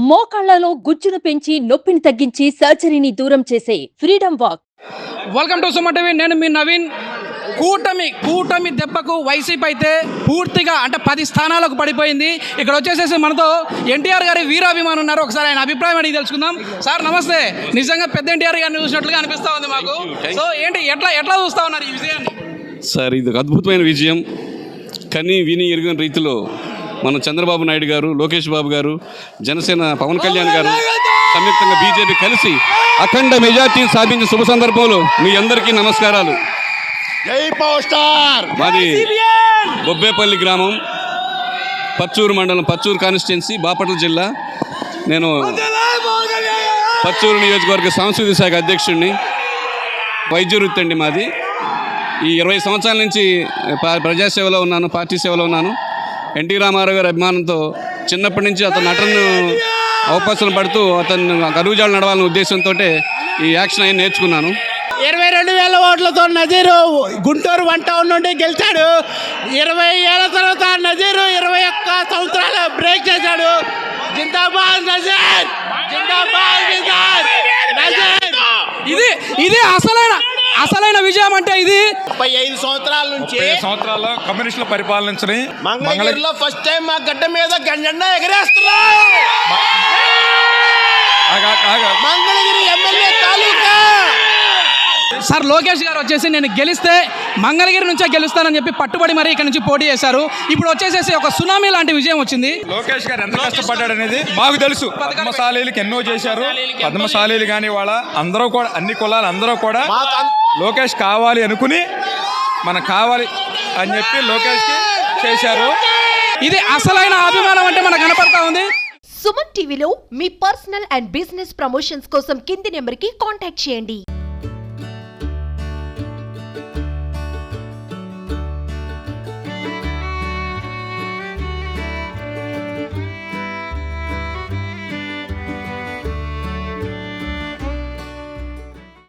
మోకాళ్లలో గుజ్జును పెంచి నొప్పిని తగ్గించి సర్జరీని దూరం చేసే freedom walk. Welcome to Suman TV. నేను మీ నవీన్. కూటమి దెబ్బకు వైసీపీ అయితే పూర్తిగా అంటే 10 స్థానాలకు పడిపోయింది. ఇక్కడ వచ్చేసేసి మనతో ఎన్టీఆర్ గారి వీరాభిమానులు ఉన్నారు. ఒకసారి ఆయన అభిప్రాయం అడిగి తెలుసుకుందాం. సార్ నమస్తే. నిజంగా పెద్ద ఎన్టీఆర్ గారిని చూసినట్లుగా అనిపిస్తా ఉంది మాకు. సో ఏంటి ఎట్లా చూస్తా ఉన్నారు ఈ విజయాన్ని? సార్ ఇది ఒక అద్భుతమైన విజయం. కని విని ఎరుగిన రీతిలో మన చంద్రబాబు నాయుడు గారు, లోకేష్ బాబు గారు, జనసేన పవన్ కళ్యాణ్ గారు సంయుక్తంగా బీజేపీ కలిసి అఖండ మెజార్టీ సాధించిన శుభ సందర్భంలో మీ అందరికీ నమస్కారాలు. జై పవర్ స్టార్. మాది బొబ్బేపల్లి గ్రామం, పచ్చూరు మండలం, పచ్చూరు కాన్స్టిట్యున్సీ, బాపట్ల జిల్లా. నేను పచ్చూరు నియోజకవర్గ సాంస్కృతిక శాఖ అధ్యక్షుడిని. వైద్య వృత్తి అండి మాది. ఈ 20 సంవత్సరాల నుంచి ప్రజాసేవలో ఉన్నాను, పార్టీ సేవలో ఉన్నాను. ఎన్టీ రామారావు గారి అభిమానంతో చిన్నప్పటి నుంచి అతను నటనను అవకాశం పడుతూ అతను అడుగుజాడలు నడవాలనే ఉద్దేశంతో ఈ యాక్షన్ అయ్యి నేర్చుకున్నాను. 22,000 ఓట్లతో నజీరు గుంటూరు 1 టౌన్ నుండి గెలిచాడు. 20 ఏళ్ల తర్వాత నజీరు 21 సంవత్సరాలు బ్రేక్ చేశాడు. జిందాబాద్ నజీర్, జిందాబాద్ నజీర్. ఇది అసలైన విజయం అంటే ఇది 35 సంవత్సరాల నుంచి సంవత్సరాల్లో కమ్యూనిస్టుల పరిపాలించని మంగళగిరిలో ఫస్ట్ టైం మా గడ్డ మీద జెండా ఎగరేస్తున్నా. మంగళగిరి ఎమ్మెల్యే తాలూకా. సార్ లోకేష్ గారు వచ్చేసి నేను గెలిస్తే మంగళగిరి నుంచే గెలుస్తానని చెప్పి పట్టుబడి మరి ఇక్కడ నుంచి పోటీ చేశారు. ఇప్పుడు వచ్చేసేసి ఒక సునామీ లాంటి విజయం వచ్చింది. లోకేష్ గారు ఎంత కష్టపడ్డాడు అనేది మాకు తెలుసు. పద్మశాలీలకు ఎన్నో చేశారు. పద్మశాలీలు కానీ వాళ్ళ అందరూ కూడా, అన్ని కులాలు అందరూ కూడా లోకేష్ కావాలి అనుకుని మనకు కావాలి అని చెప్పి లోకేష్కి చేశారు. ఇది అసలైన అభిమానం అంటే మనకు కనపడతా ఉంది. సుమన్ టీవీలో మీ పర్సనల్ అండ్ బిజినెస్ ప్రమోషన్స్ కోసం కింది నెంబర్కి కాంటాక్ట్ చేయండి.